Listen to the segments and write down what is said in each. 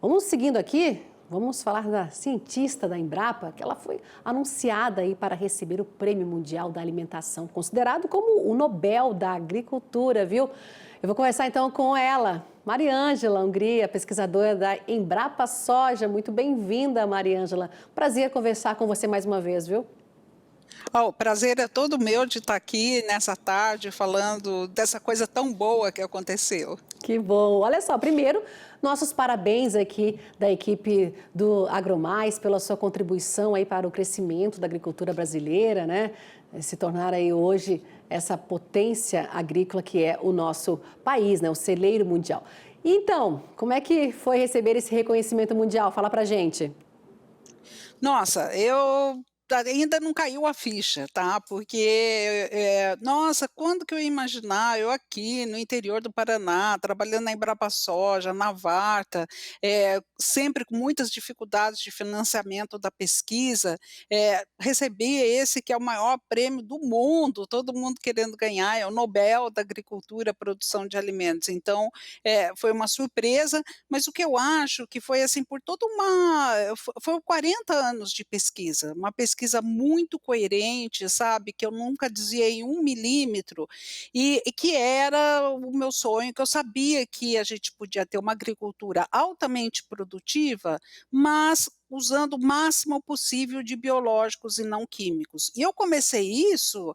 Vamos seguindo aqui, vamos falar da cientista da Embrapa, que ela foi anunciada aí para receber o Prêmio Mundial da Alimentação, considerado como o Nobel da Agricultura, viu? Eu vou conversar então com ela, Mariângela Hungria, pesquisadora da Embrapa Soja. Muito bem-vinda, Mariângela. Prazer conversar com você mais uma vez, viu? O prazer é todo meu de estar aqui nessa tarde falando dessa coisa tão boa que aconteceu. Que bom! Olha só, primeiro, nossos parabéns aqui da equipe do AgroMais pela sua contribuição aí para o crescimento da agricultura brasileira, né? Se tornar aí hoje essa potência agrícola que é o nosso país, né? O celeiro mundial. Então, como é que foi receber esse reconhecimento mundial? Fala pra gente. Nossa, eu ainda não caiu a ficha, tá, porque, nossa, quando que eu ia imaginar, eu aqui no interior do Paraná, trabalhando na Embrapa Soja, na Varta, sempre com muitas dificuldades de financiamento da pesquisa, receber esse que é o maior prêmio do mundo, todo mundo querendo ganhar, é o Nobel da Agricultura, Produção de Alimentos. Então, foi uma surpresa, mas o que eu acho que foi assim por toda uma foi 40 anos de pesquisa, uma pesquisa muito coerente, sabe, que eu nunca desviei 1 milímetro, e que era o meu sonho, que eu sabia que a gente podia ter uma agricultura altamente produtiva, mas usando o máximo possível de biológicos e não químicos. E eu comecei isso,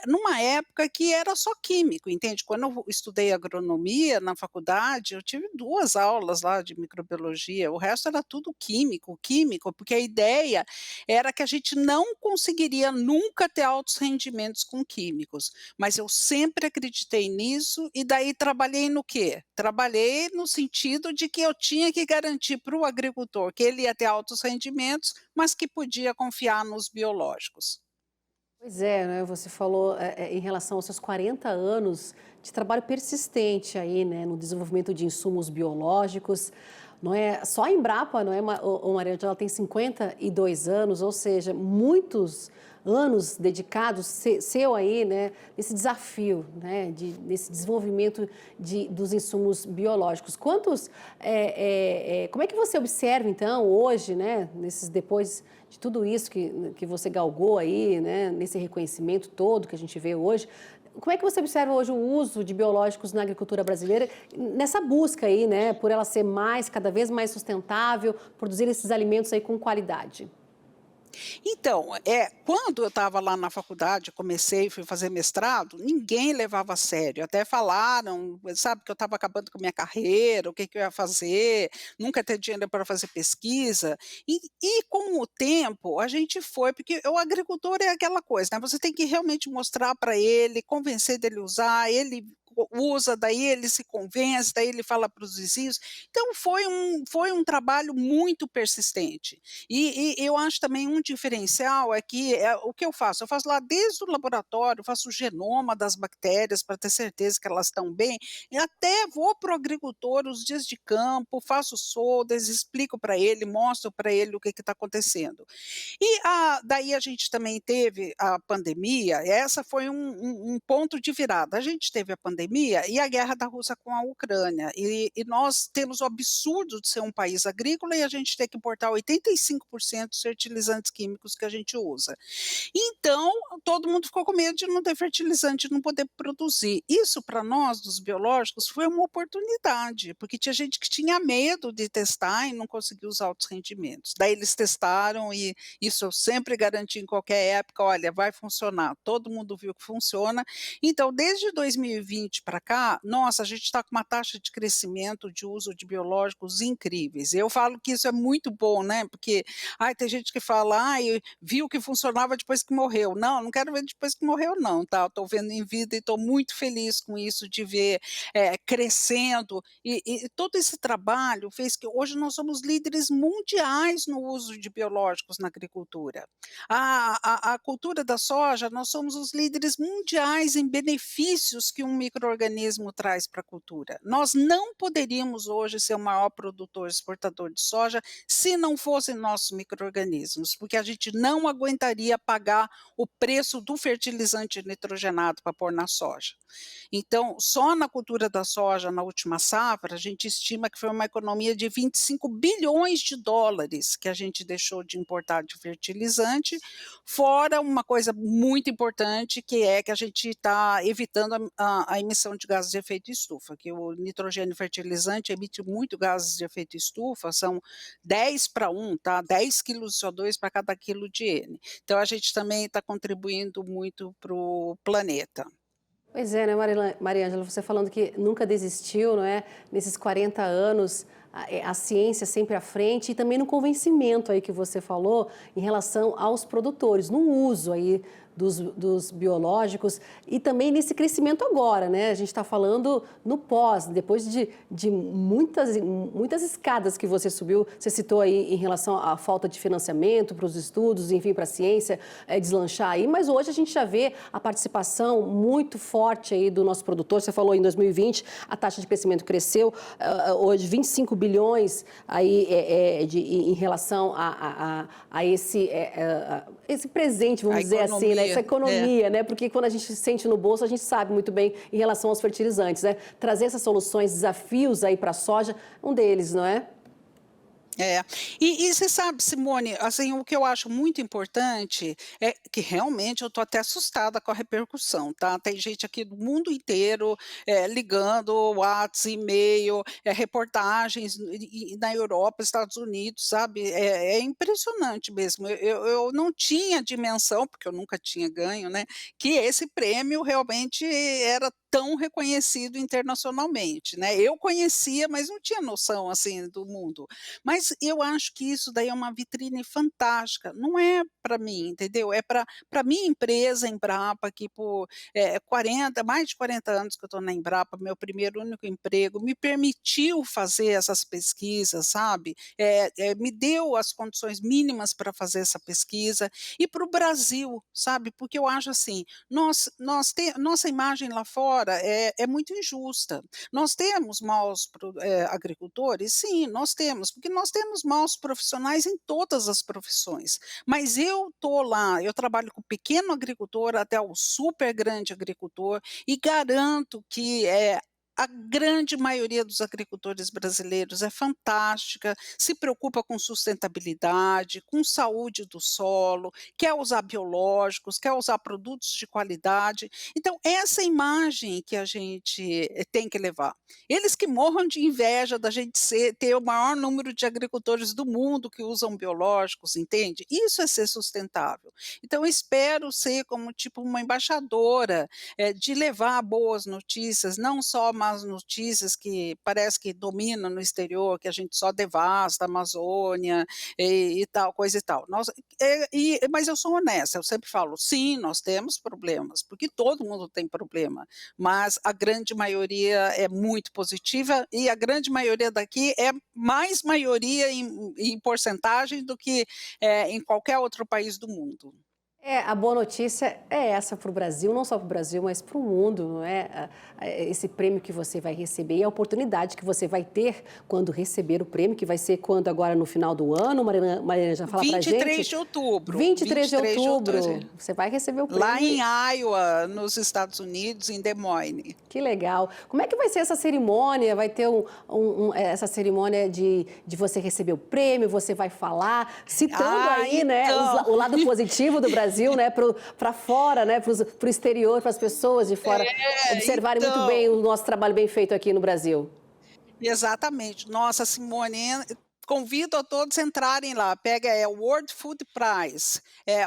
numa época que era só químico, entende? Quando eu estudei agronomia na faculdade, eu tive 2 aulas lá de microbiologia, o resto era tudo químico, químico, porque a ideia era que a gente não conseguiria nunca ter altos rendimentos com químicos, mas eu sempre acreditei nisso e daí trabalhei no quê? Trabalhei no sentido de que eu tinha que garantir para o agricultor que ele ia ter altos rendimentos, mas que podia confiar nos biológicos. Pois é, né? Você falou em relação aos seus 40 anos de trabalho persistente aí, né, no desenvolvimento de insumos biológicos. Não é só a Embrapa, não é, Mariângela, ela tem 52 anos, ou seja, muitos anos dedicados seu aí, né, nesse desafio, né, nesse desenvolvimento dos insumos biológicos. Como é que você observa então hoje, né, depois de tudo isso que você galgou aí, né, nesse reconhecimento todo que a gente vê hoje, como é que você observa hoje o uso de biológicos na agricultura brasileira, nessa busca aí, né, por ela ser cada vez mais sustentável, produzir esses alimentos aí com qualidade? Então, quando eu estava lá na faculdade, comecei, fui fazer mestrado, ninguém levava a sério, até falaram, sabe, que eu estava acabando com a minha carreira, o que que eu ia fazer, nunca ia ter dinheiro para fazer pesquisa, e com o tempo a gente foi, porque o agricultor é aquela coisa, né, você tem que realmente mostrar para ele, convencer dele usar, ele usa, daí ele se convence, daí ele fala para os vizinhos, então foi um trabalho muito persistente. E eu acho também um diferencial é que o que eu faço? Eu faço lá desde o laboratório, faço o genoma das bactérias para ter certeza que elas estão bem, e até vou para o agricultor os dias de campo, faço soldas, explico para ele, mostro para ele o que está acontecendo. Daí a gente também teve a pandemia, essa foi um ponto de virada. A gente teve a pandemia e a guerra da Rússia com a Ucrânia, e nós temos o absurdo de ser um país agrícola e a gente ter que importar 85% dos fertilizantes químicos que a gente usa. Então, todo mundo ficou com medo de não ter fertilizante, de não poder produzir. Isso para nós, dos biológicos, foi uma oportunidade, porque tinha gente que tinha medo de testar e não conseguiu os altos rendimentos. Daí eles testaram e isso eu sempre garanti em qualquer época, olha, vai funcionar. Todo mundo viu que funciona. Então, desde 2020 para cá, nossa, a gente está com uma taxa de crescimento de uso de biológicos incríveis. Eu falo que isso é muito bom, né? Porque tem gente que fala, viu que funcionava depois que morreu. Não, não quero ver depois que morreu, não, tá? Estou vendo em vida e estou muito feliz com isso, de ver crescendo. E todo esse trabalho fez que hoje nós somos líderes mundiais no uso de biológicos na agricultura. A cultura da soja, nós somos os líderes mundiais em benefícios que um micro-organismo traz para a cultura. Nós não poderíamos hoje ser o maior produtor exportador de soja se não fossem nossos micro-organismos, porque a gente não aguentaria pagar o preço do fertilizante nitrogenado para pôr na soja. Então, só na cultura da soja, na última safra, a gente estima que foi uma economia de 25 bilhões de dólares que a gente deixou de importar de fertilizante, fora uma coisa muito importante, que é que a gente está evitando a emissão de gases de efeito estufa, que o nitrogênio fertilizante emite muito gases de efeito estufa, são 10 para 1, tá? 10 quilos de CO2 para cada quilo de N. Então, a gente também está contribuindo muito para o planeta. Pois é, né, Mariângela, você falando que nunca desistiu, não é? Nesses 40 anos, a ciência sempre à frente e também no convencimento aí que você falou em relação aos produtores, no uso aí dos biológicos e também nesse crescimento agora, né? A gente está falando no pós, depois de muitas escadas que você subiu, você citou aí em relação à falta de financiamento para os estudos, enfim, para a ciência deslanchar aí, mas hoje a gente já vê a participação muito forte aí do nosso produtor. Você falou em 2020 a taxa de crescimento cresceu, hoje 25 bilhões aí em relação a esse presente, vamos dizer assim, né? Essa economia, né? Porque quando a gente sente no bolso, a gente sabe muito bem em relação aos fertilizantes, né? Trazer essas soluções, desafios aí para a soja, um deles, não é? É. E você sabe, Simone, assim, o que eu acho muito importante é que realmente eu estou até assustada com a repercussão, tá? Tem gente aqui do mundo inteiro ligando, WhatsApp, e-mail, reportagens na Europa, Estados Unidos, sabe? É impressionante mesmo. Eu não tinha dimensão, porque eu nunca tinha ganho, né? Que esse prêmio realmente era tão reconhecido internacionalmente, né? Eu conhecia, mas não tinha noção assim do mundo. Mas eu acho que isso daí é uma vitrine fantástica, não é para mim, entendeu? É para minha empresa, Embrapa, que por 40, mais de 40 anos que eu estou na Embrapa, meu primeiro e único emprego, me permitiu fazer essas pesquisas, sabe? Me deu as condições mínimas para fazer essa pesquisa, e para o Brasil, sabe? Porque eu acho assim, nossa imagem lá fora é muito injusta. Nós temos maus agricultores? Sim, nós temos, porque nós temos maus profissionais em todas as profissões. Mas eu estou lá, eu trabalho com o pequeno agricultor até o super grande agricultor e garanto que a grande maioria dos agricultores brasileiros é fantástica, se preocupa com sustentabilidade, com saúde do solo, quer usar biológicos, quer usar produtos de qualidade. Então, essa imagem que a gente tem que levar. Eles que morram de inveja da gente ter o maior número de agricultores do mundo que usam biológicos, entende? Isso é ser sustentável. Então, eu espero ser como tipo uma embaixadora de levar boas notícias, não só más notícias que parece que dominam no exterior, que a gente só devasta a Amazônia e tal, coisa e tal. Mas eu sou honesta, eu sempre falo, sim, nós temos problemas, porque todo mundo tem problema, mas a grande maioria é muito positiva e a grande maioria daqui é mais maioria em porcentagem do que em qualquer outro país do mundo. A boa notícia é essa para o Brasil, não só para o Brasil, mas para o mundo, não é? Esse prêmio que você vai receber e a oportunidade que você vai ter quando receber o prêmio, que vai ser quando agora no final do ano, Mariana já fala para a gente? 23 de outubro. 23 de outubro, você vai receber o prêmio. Lá em Iowa, nos Estados Unidos, em Des Moines. Que legal. Como é que vai ser essa cerimônia? Vai ter essa cerimônia de você receber o prêmio, você vai falar, citando aí, né, o lado positivo do Brasil, né, para fora, né, para o exterior, para as pessoas de fora observarem muito bem o nosso trabalho bem feito aqui no Brasil. Exatamente. Nossa, Simone, convido a todos a entrarem lá, pega World Food Prize,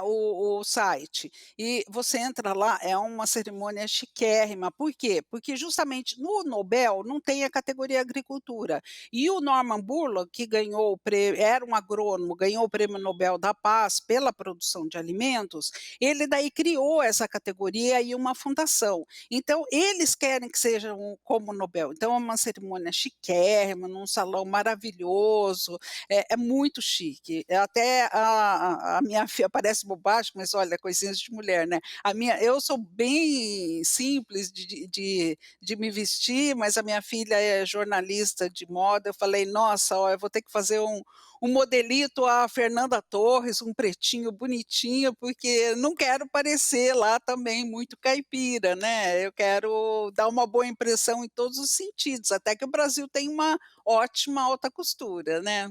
o site, e você entra lá, é uma cerimônia chiquérrima. Por quê? Porque justamente no Nobel não tem a categoria agricultura, e o Norman Borlaug, que ganhou o prêmio, era um agrônomo, ganhou o prêmio Nobel da Paz pela produção de alimentos, ele daí criou essa categoria e uma fundação. Então, eles querem que seja como Nobel. Então, é uma cerimônia chiquérrima, num salão maravilhoso, isso, é muito chique. Até a minha filha, parece bobagem, mas olha, coisinhas de mulher, né. Eu sou bem simples de me vestir, mas a minha filha é jornalista de moda, eu falei: "Nossa, ó, eu vou ter que fazer um modelito à Fernanda Torres, um pretinho bonitinho, porque não quero parecer lá também muito caipira, né, eu quero dar uma boa impressão em todos os sentidos, até que o Brasil tem uma ótima alta costura, né".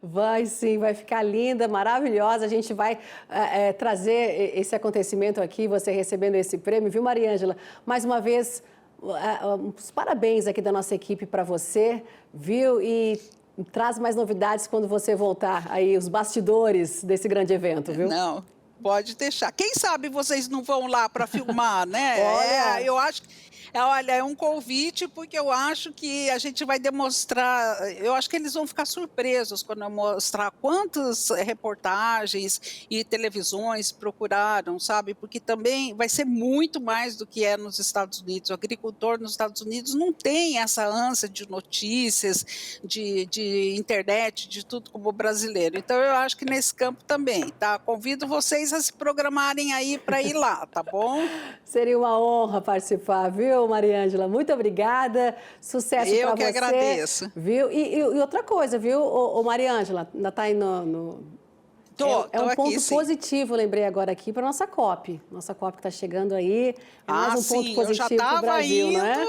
Vai sim, vai ficar linda, maravilhosa. A gente vai trazer esse acontecimento aqui, você recebendo esse prêmio, viu, Mariângela? Mais uma vez, os parabéns aqui da nossa equipe para você, viu? E traz mais novidades quando você voltar aí, os bastidores desse grande evento, viu? Não, pode deixar. Quem sabe vocês não vão lá para filmar, né. Olha, Eu acho olha, é um convite, porque eu acho que a gente vai demonstrar, eu acho que eles vão ficar surpresos quando eu mostrar quantas reportagens e televisões procuraram, sabe, porque também vai ser muito mais do que é nos Estados Unidos. O agricultor nos Estados Unidos não tem essa ânsia de notícias, de internet, de tudo como o brasileiro. Então eu acho que nesse campo também, tá. Convido vocês a se programarem aí para ir lá, tá bom? seria uma honra participar, viu, Mariângela? Muito obrigada, sucesso Eu para que você, agradeço. viu? E outra coisa, viu, Mariângela, ainda está aí é Tô um aqui ponto sim. positivo, lembrei agora aqui, para nossa COP. Nossa COP que está chegando aí, é mais um ponto Sim, positivo para o Brasil, não é?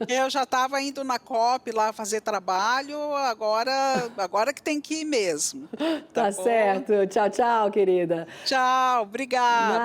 eu já estava indo na COP lá fazer trabalho, agora que tem que ir mesmo, tá Tá bom? certo. Tchau, tchau, querida. Tchau, obrigada.